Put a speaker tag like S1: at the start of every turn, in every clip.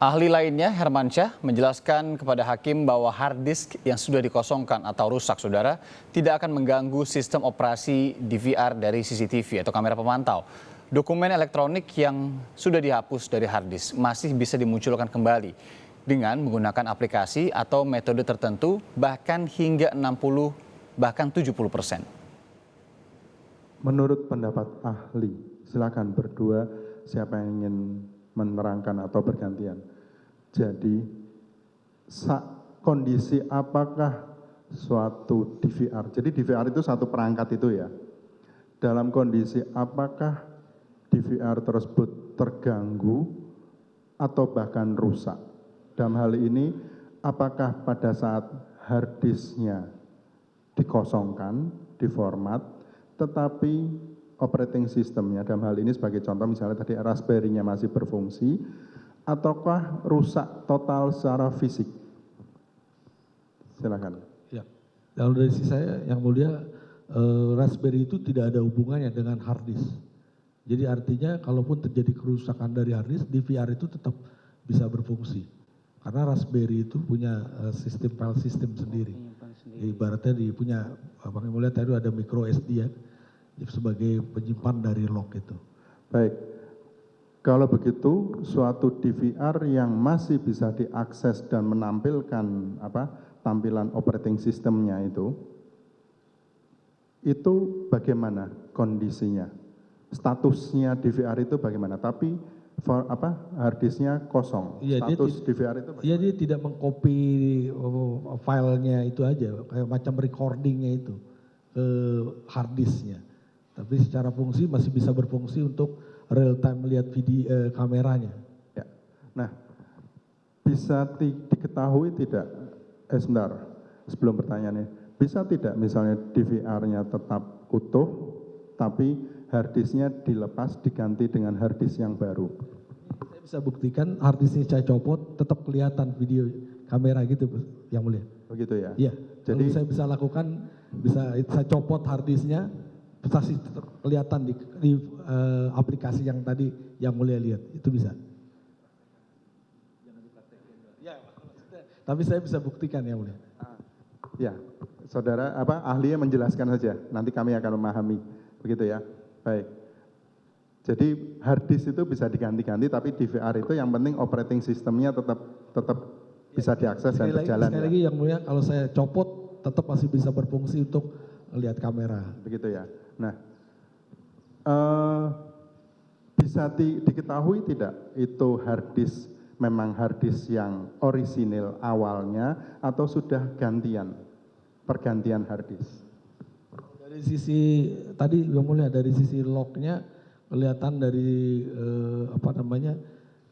S1: Ahli lainnya, Hermansyah, menjelaskan kepada hakim bahwa hard disk yang sudah dikosongkan atau rusak, saudara, tidak akan mengganggu sistem operasi DVR dari CCTV atau kamera pemantau. Dokumen elektronik yang sudah dihapus dari hard disk masih bisa dimunculkan kembali dengan menggunakan aplikasi atau metode tertentu, bahkan hingga 60, bahkan 70%.
S2: Menurut pendapat ahli, silakan berdua siapa yang ingin menerangkan atau bergantian. Jadi, kondisi apakah suatu DVR? Jadi DVR itu satu perangkat itu ya. Dalam kondisi apakah DVR tersebut terganggu atau bahkan rusak? Dalam hal ini, apakah pada saat hard disknya dikosongkan, diformat, tetapi operating systemnya dalam hal ini sebagai contoh misalnya tadi Raspberry-nya masih berfungsi, ataukah rusak total secara fisik? Silakan.
S3: Ya, kalau dari sisi saya yang mulia, Raspberry itu tidak ada hubungannya dengan hard disk. Jadi artinya kalaupun terjadi kerusakan dari hard disk, DVR itu tetap bisa berfungsi. Karena Raspberry itu punya sistem file system sendiri. Ibaratnya punya, Bang yang mulia tadi ada micro SD ya, sebagai penyimpan dari log itu.
S2: Baik, kalau begitu suatu DVR yang masih bisa diakses dan menampilkan tampilan operating systemnya itu bagaimana kondisinya? Statusnya DVR itu bagaimana? Tapi hard disknya kosong.
S3: Ya,
S2: status DVR itu bagaimana?
S3: Iya, dia tidak mengcopy filenya itu aja, kayak macam recordingnya itu ke hard disknya. Tapi secara fungsi masih bisa berfungsi untuk real time melihat video kameranya.
S2: Ya. Nah, bisa diketahui tidak? Sebentar, sebelum pertanyaannya, bisa tidak misalnya DVR-nya tetap utuh, tapi hard disknya dilepas diganti dengan hard disk yang baru?
S3: Saya bisa buktikan hard disknya saya copot, tetap kelihatan video kamera gitu, yang mulia.
S2: Begitu ya?
S3: Iya.
S2: Jadi
S3: saya bisa lakukan, saya copot hard disknya, pasti kelihatan di aplikasi yang tadi yang mulia lihat, itu bisa. Ya, tapi saya bisa buktikan ya mulia.
S2: Ya, saudara ahlinya menjelaskan saja, nanti kami akan memahami, begitu ya. Baik. Jadi hard disk itu bisa diganti-ganti, tapi DVR itu yang penting operating sistemnya tetap bisa diakses dan berjalan.
S3: Sekali lagi yang mulia, kalau saya copot tetap masih bisa berfungsi untuk lihat kamera.
S2: Begitu ya. Nah, bisa diketahui tidak itu hard disk memang hard disk yang orisinil awalnya atau sudah pergantian hard disk?
S3: Dari sisi tadi yang mulia, dari sisi lognya kelihatan dari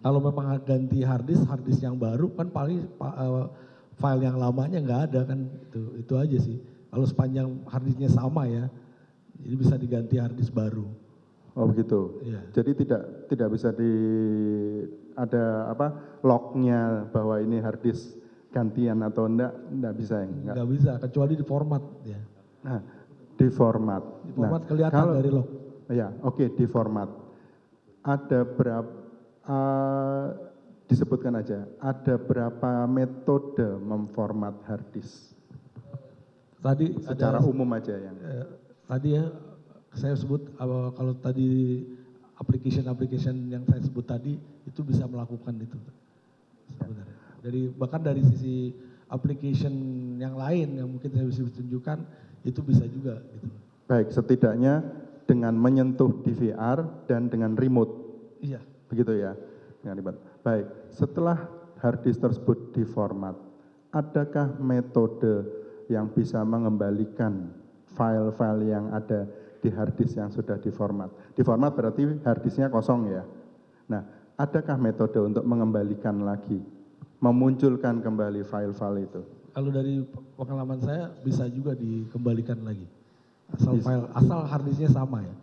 S3: kalau memang ganti hard disk yang baru kan paling file yang lamanya nggak ada kan, itu aja sih. Kalau sepanjang hard disknya sama ya, jadi bisa diganti hard disk baru.
S2: Oh begitu.
S3: Ya.
S2: Jadi tidak bisa ada lognya bahwa ini hard disk gantian atau enggak bisa ya?
S3: Enggak bisa, kecuali di format ya.
S2: Nah, di format.
S3: Di format kelihatan dari log.
S2: Ya, oke, di format. Ada berapa disebutkan aja, ada berapa metode memformat hard disk?
S3: Tadi
S2: secara umum aja yang.
S3: Tadi ya saya sebut kalau tadi application yang saya sebut tadi itu bisa melakukan itu sebenarnya. Bahkan dari sisi application yang lain yang mungkin saya bisa tunjukkan itu bisa juga gitu.
S2: Baik, setidaknya dengan menyentuh DVR dan dengan remote.
S3: Iya.
S2: Begitu ya. Dengan remote. Baik, setelah hard disk tersebut diformat, adakah metode yang bisa mengembalikan file-file yang ada di hard disk yang sudah diformat? Diformat berarti hard disknya kosong ya. Nah, adakah metode untuk mengembalikan lagi, memunculkan kembali file-file itu?
S3: Kalau dari pengalaman saya bisa juga dikembalikan lagi. Asal hard disknya sama ya.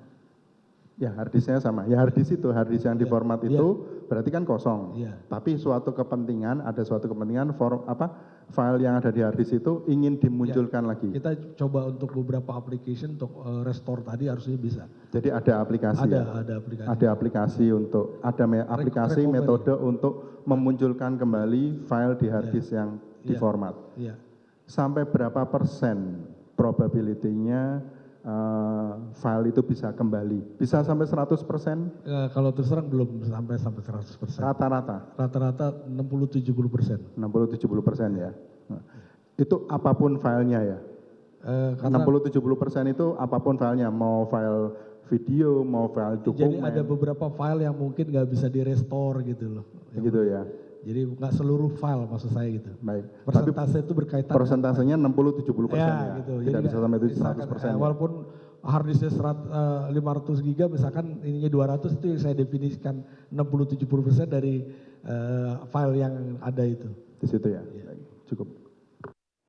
S2: Ya, hard disknya sama. Ya hard disk yang diformat itu berarti kan kosong.
S3: Iya.
S2: Tapi suatu kepentingan, ada suatu kepentingan file yang ada di hard disk itu ingin dimunculkan lagi.
S3: Kita coba untuk beberapa application untuk restore tadi harusnya bisa.
S2: Jadi ada aplikasi
S3: Ada aplikasi.
S2: Ada aplikasi untuk aplikasi
S3: recovery.
S2: metode untuk memunculkan kembali file di hard disk yang diformat.
S3: Iya.
S2: Sampai berapa persen probability-nya file itu bisa kembali? Bisa sampai 100%?
S3: Kalau terus terang belum sampai 100%.
S2: Rata-rata
S3: Rata-rata 60-70%.
S2: 60-70% ya. Nah, itu apapun filenya ya.
S3: Karena
S2: 60-70% itu apapun filenya, mau file video, mau file
S3: jadi
S2: dokumen.
S3: ada beberapa file yang mungkin nggak bisa di-restore gitu loh.
S2: Gitu ya.
S3: Jadi nggak seluruh file maksud saya gitu.
S2: Baik.
S3: Persentase itu berkaitan.
S2: Persentasenya 60-70% ya.
S3: Gitu.
S2: Tidak bisa sampai
S3: misalkan,
S2: 100%. Ya.
S3: walaupun hard disknya 500 giga misalkan ininya 200 itu yang saya definisikan 60-70% dari file yang ada itu.
S2: Di situ ya. Baik. Cukup.